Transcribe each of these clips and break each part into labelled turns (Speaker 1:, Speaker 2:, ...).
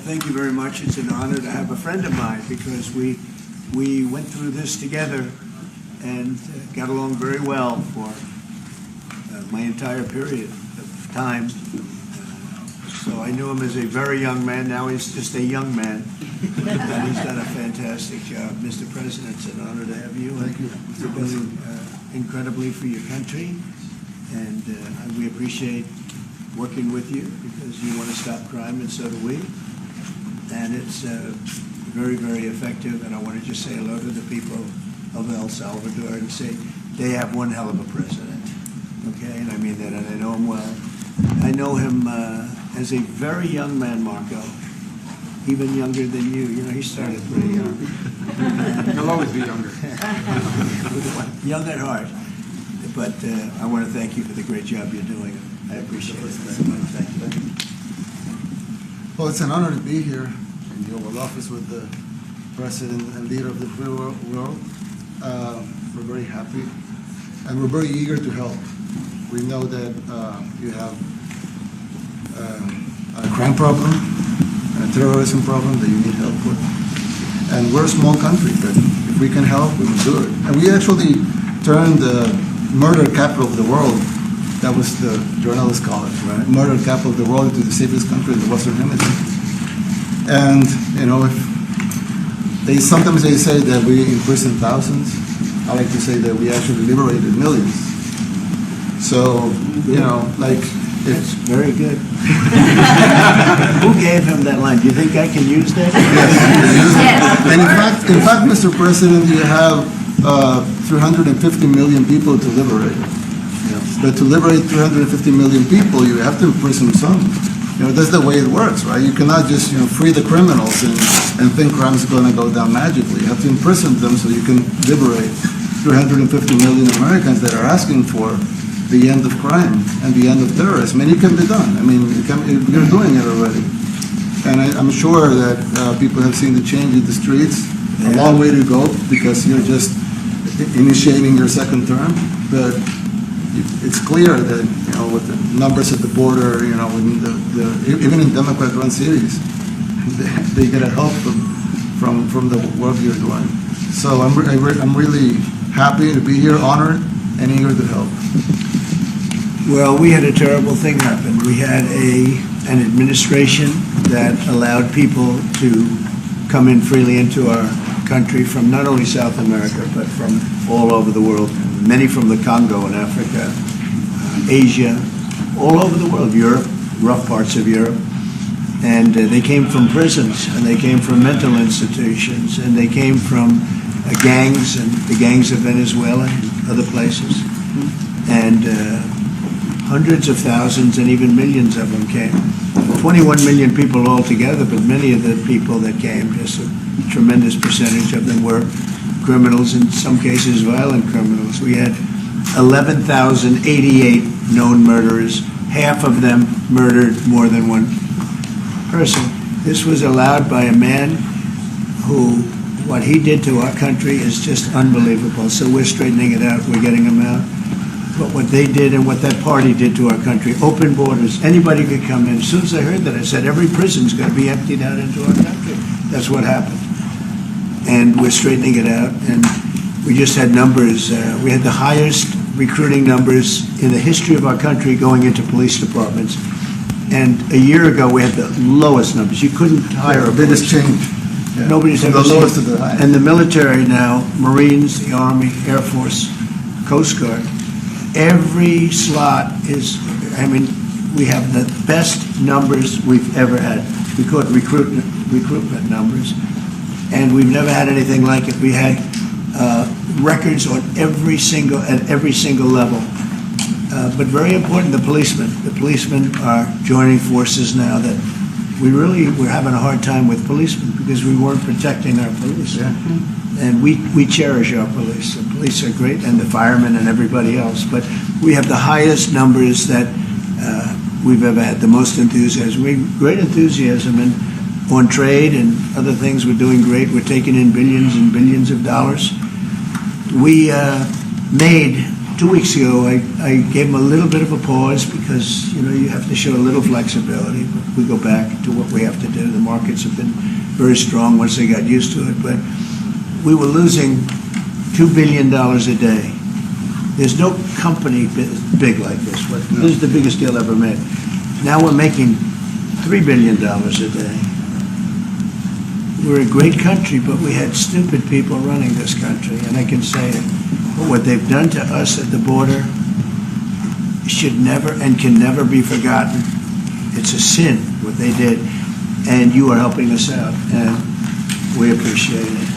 Speaker 1: thank you very much. It's an honor to have a friend of mine because we went through this together and got along very well for my entire period of time. So I knew him as a very young man. Now he's just a young man. And he's done a fantastic job. Mr. President, it's an honor to have you.
Speaker 2: Thank you.
Speaker 1: You're doing incredibly for your country. And we appreciate working with you because you want to stop crime, and so do we. And it's very, very effective. And I want to just say hello to the people of El Salvador and say they have one hell of a president. Okay, and I mean that, and I know him well. I know him as a very young man, Marco, even younger than you. You know, he started pretty young.
Speaker 3: He'll always be younger.
Speaker 1: Young at heart. But I want to thank you for the great job you're doing. I appreciate it very much. Thank you.
Speaker 2: Well, it's an honor to be here in the Oval Office with the President and leader of the free world. We're very happy, and we're very eager to help. We know that you have a crime problem, a terrorism problem that you need help with. And we're a small country, but if we can help, we will do it. And we actually turned the murder capital of the world, that was the journalists call it, right? Murder capital of the world, into the safest country in the Western Hemisphere. And, you know, sometimes they say that we imprisoned thousands. I like to say that we actually liberated millions. So, you know, like,
Speaker 1: That's very good. Who gave him that line? Do you think I can use that?
Speaker 2: yes. And in fact, Mr. President, you have 350 million people to liberate. Yes. But to liberate 350 million people, you have to imprison some. You know, that's the way it works, right? You cannot just, you know, free the criminals and think crime is going to go down magically. You have to imprison them so you can liberate 350 million Americans that are asking for the end of crime and the end of terrorism. And it can be done. I mean, you're doing it already. And I'm sure that people have seen the change in the streets. A long way to go because you're just initiating your second term. But it's clear that, you know, with the numbers at the border, you know, even in Democrat-run cities, they get a help from the work you're doing. So I'm really happy to be here, honored, and eager to help.
Speaker 1: Well, we had a terrible thing happen. We had an administration that allowed people to come in freely into our country from not only South America, but from all over the world, many from the Congo in Africa, Asia, all over the world, Europe, rough parts of Europe. And they came from prisons, and they came from mental institutions, and they came from gangs, and the gangs of Venezuela and other places. And hundreds of thousands and even millions of them came. 21 million people altogether, but many of the people that came, just a tremendous percentage of them were criminals, in some cases violent criminals. We had 11,088 known murderers. Half of them murdered more than one person. This was allowed by a man who, what he did to our country is just unbelievable. So we're straightening it out, we're getting them out. But what they did and what that party did to our country, open borders, anybody could come in. As soon as I heard that, I said, every prison's going to be emptied out into our country. That's what happened. And we're straightening it out. And we just had numbers. We had the highest recruiting numbers in the history of our country going into police departments. And a year ago, we had the lowest numbers. You couldn't hire a
Speaker 2: biggest change.
Speaker 1: Yeah. Nobody's ever
Speaker 2: the
Speaker 1: seen
Speaker 2: lowest to the highest.
Speaker 1: And the military now, Marines, the Army, Air Force, Coast Guard, every slot is, I mean, we have the best numbers we've ever had. We call it recruitment numbers. And we've never had anything like it. We had records on at every single level. But very important, the policemen. The policemen are joining forces now that we're having a hard time with policemen because we weren't protecting our police.
Speaker 2: Yeah.
Speaker 1: And we cherish our police. The police are great, and the firemen and everybody else. But we have the highest numbers that we've ever had, the most enthusiasm. Great enthusiasm on trade and other things. We're doing great. We're taking in billions and billions of dollars. We made 2 weeks ago, I gave them a little bit of a pause because, you have to show a little flexibility. We go back to what we have to do. The markets have been very strong once they got used to it, but we were losing $2 billion a day. There's no company big like this. This is the biggest deal ever made. Now we're making $3 billion a day. We're a great country, but we had stupid people running this country, and I can say it. But what they've done to us at the border should never and can never be forgotten. It's a sin, what they did, and you are helping us out, and we appreciate it.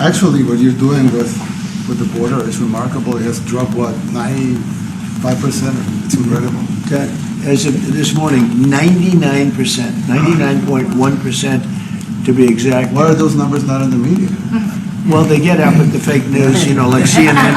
Speaker 2: Actually, what you're doing with the border is remarkable. It has dropped, 95%? It's incredible.
Speaker 1: As of this morning, 99%, 99.1% to be exact.
Speaker 2: Why are those numbers not in the media?
Speaker 1: Well, they get out with the fake news, like CNN.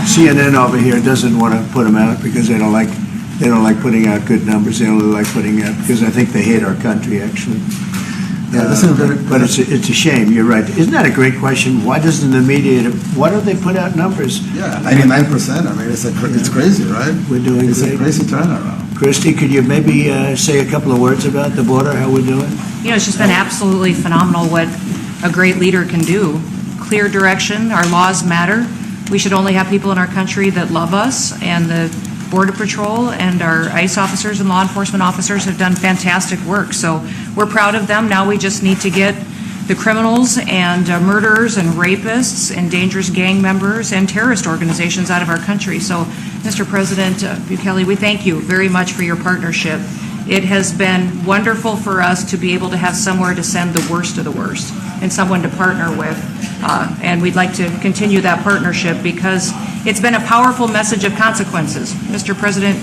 Speaker 1: CNN over here doesn't want to put them out because they don't like putting out good numbers. They only like putting out because I think they hate our country, actually.
Speaker 2: Yeah, this is very,
Speaker 1: but it's a shame. You're right. Isn't that a great question? Why doesn't the media? Why don't they put out numbers?
Speaker 2: Yeah, 99%. I mean, it's crazy, right?
Speaker 1: We're doing
Speaker 2: It's
Speaker 1: great.
Speaker 2: a crazy turnaround.
Speaker 1: Christy, could you maybe say a couple of words about the border? How we're doing?
Speaker 4: It's just been absolutely phenomenal what a great leader can do. Clear direction. Our laws matter. We should only have people in our country that love us, and the Border Patrol and our ICE officers and law enforcement officers have done fantastic work. So we're proud of them. Now we just need to get the criminals and murderers and rapists and dangerous gang members and terrorist organizations out of our country. So, Mr. President Bukele, we thank you very much for your partnership. It has been wonderful for us to be able to have somewhere to send the worst of the worst and someone to partner with. And we'd like to continue that partnership because it's been a powerful message of consequences. Mr. President,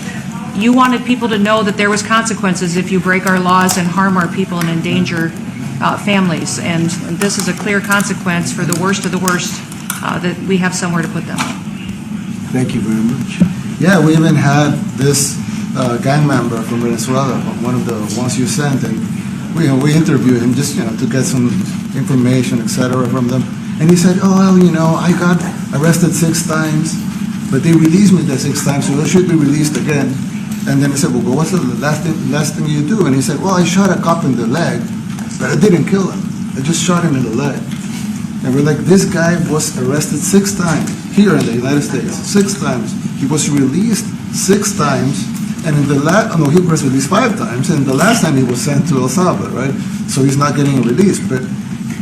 Speaker 4: you wanted people to know that there was consequences if you break our laws and harm our people and endanger families. And this is a clear consequence for the worst of the worst that we have somewhere to put them.
Speaker 1: Thank you very much.
Speaker 2: Yeah, we even had this gang member from Venezuela, one of the ones you sent, and we interviewed him just to get some information, etc., from them. And he said, I got arrested 6 times, but they released me the 6 times, so I should be released again. And then I said, well, what's the last thing you do? And he said, well, I shot a cop in the leg, but I didn't kill him. I just shot him in the leg. And we're like, this guy was arrested 6 times here in the United States, 6 times. He was released 6 times, and in the he was released 5 times, and the last time he was sent to El Salvador, right? So he's not getting released. But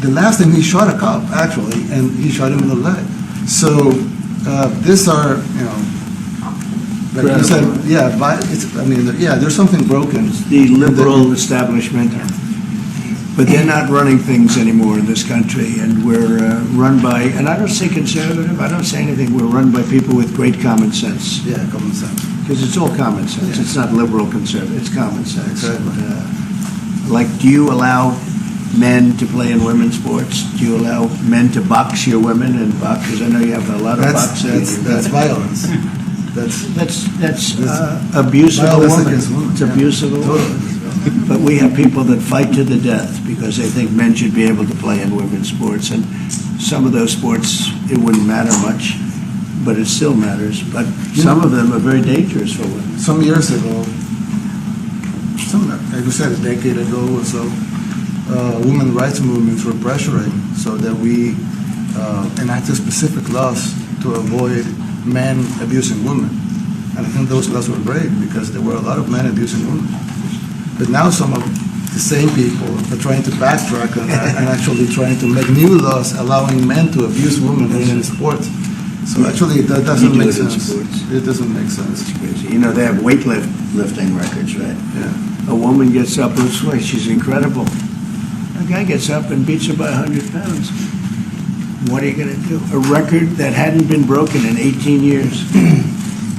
Speaker 2: the last time he shot a cop, actually, and he shot him in the leg. So these are, like you said, there's something broken.
Speaker 1: It's the liberal establishment. But they're not running things anymore in this country, and we're run by, and I don't say conservative, I don't say anything, we're run by people with great common sense.
Speaker 2: Yeah, common sense.
Speaker 1: Because it's all common sense.
Speaker 2: Yeah.
Speaker 1: It's not liberal conservative, it's common sense.
Speaker 2: Exactly.
Speaker 1: And, do you allow men to play in women's sports? Do you allow men to box your women and box? Because I know you have a lot of boxing.
Speaker 2: That's violence.
Speaker 1: That's abuse of a
Speaker 2: violence
Speaker 1: woman.
Speaker 2: against women.
Speaker 1: It's abuse of a woman.
Speaker 2: Totally.
Speaker 1: But we have people that fight to the death because they think men should be able to play in women's sports. And some of those sports, it wouldn't matter much, but it still matters. But some of them are very dangerous for women.
Speaker 2: Some years ago, like you said, a decade ago or so, women rights movements were pressuring so that we enacted specific laws to avoid men abusing women. And I think those laws were great because there were a lot of men abusing women. But now some of the same people are trying to backtrack on that and actually trying to make new laws allowing men to abuse women in sports. So actually, that doesn't make sense. It doesn't make sense.
Speaker 1: It's crazy. They have weightlifting records, right?
Speaker 2: Yeah.
Speaker 1: A woman gets up, looks like she's incredible. A guy gets up and beats her by 100 pounds. What are you going to do? A record that hadn't been broken in 18 years.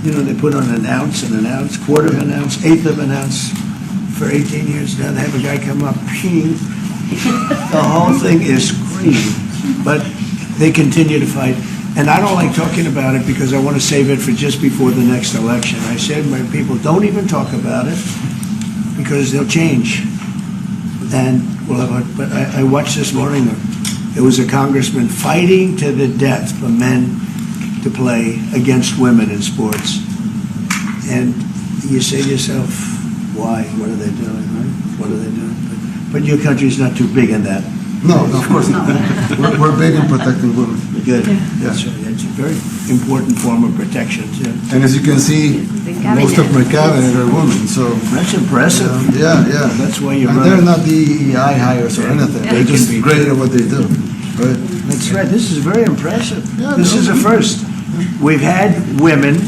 Speaker 1: They put on an ounce, quarter of an ounce, eighth of an ounce. For 18 years now, they have a guy come up, the whole thing is crazy, but they continue to fight. And I don't like talking about it because I want to save it for just before the next election. I said to my people, don't even talk about it because they'll change. And but I watched this morning, there was a congressman fighting to the death for men to play against women in sports. And you say to yourself, why? What are they doing, right? What are they doing? But your country's not too big in that.
Speaker 2: No, of course not. We're big in protecting women.
Speaker 1: Good. That's right. It's a very important form of protection, too.
Speaker 2: And as you can see, most of my cabinet are women, so,
Speaker 1: That's impressive.
Speaker 2: yeah, yeah.
Speaker 1: That's why you're
Speaker 2: And they're
Speaker 1: running.
Speaker 2: not DEI hires or anything.
Speaker 1: They
Speaker 2: They're
Speaker 1: can
Speaker 2: just
Speaker 1: be-
Speaker 2: great at what they do, right?
Speaker 1: That's right. This is very impressive.
Speaker 2: Yeah,
Speaker 1: This is a
Speaker 2: no.
Speaker 1: first. We've had women,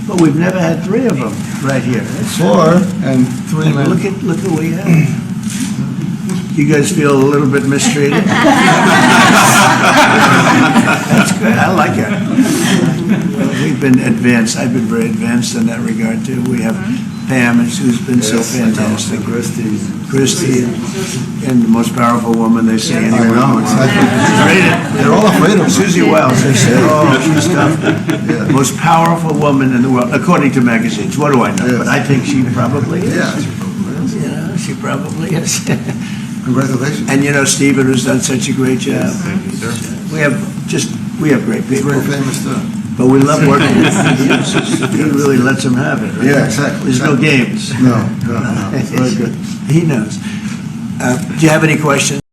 Speaker 1: but we've never had three of them right here. That's-
Speaker 2: 4 and 3 men.
Speaker 1: Look what we have. You guys feel a little bit mistreated? That's good. I like it. We've been advanced. I've been very advanced in that regard, too. We have Pam, who's been so
Speaker 2: Yes, I know.
Speaker 1: fantastic.
Speaker 2: Christie.
Speaker 1: Christy, and the most powerful woman they see
Speaker 2: I
Speaker 1: anywhere.
Speaker 2: know, exactly.
Speaker 1: Read it.
Speaker 2: They're all afraid of her.
Speaker 1: Susie Wells, they say, oh, she's tough.
Speaker 2: Yeah.
Speaker 1: Most powerful woman in the world, according to magazines. What do I know?
Speaker 2: Yes.
Speaker 1: But I think she probably is.
Speaker 2: Yeah.
Speaker 1: You know, she probably is.
Speaker 2: Congratulations.
Speaker 1: And you know, Stephen, who's done such a great job. Thank you, sir. We have great
Speaker 2: He's
Speaker 1: people.
Speaker 2: very famous too.
Speaker 1: But we love working with him. He really lets them have it. Right?
Speaker 2: Yeah, exactly.
Speaker 1: There's no games.
Speaker 2: No, no, no. It's very good.
Speaker 1: He knows. Do you have any questions?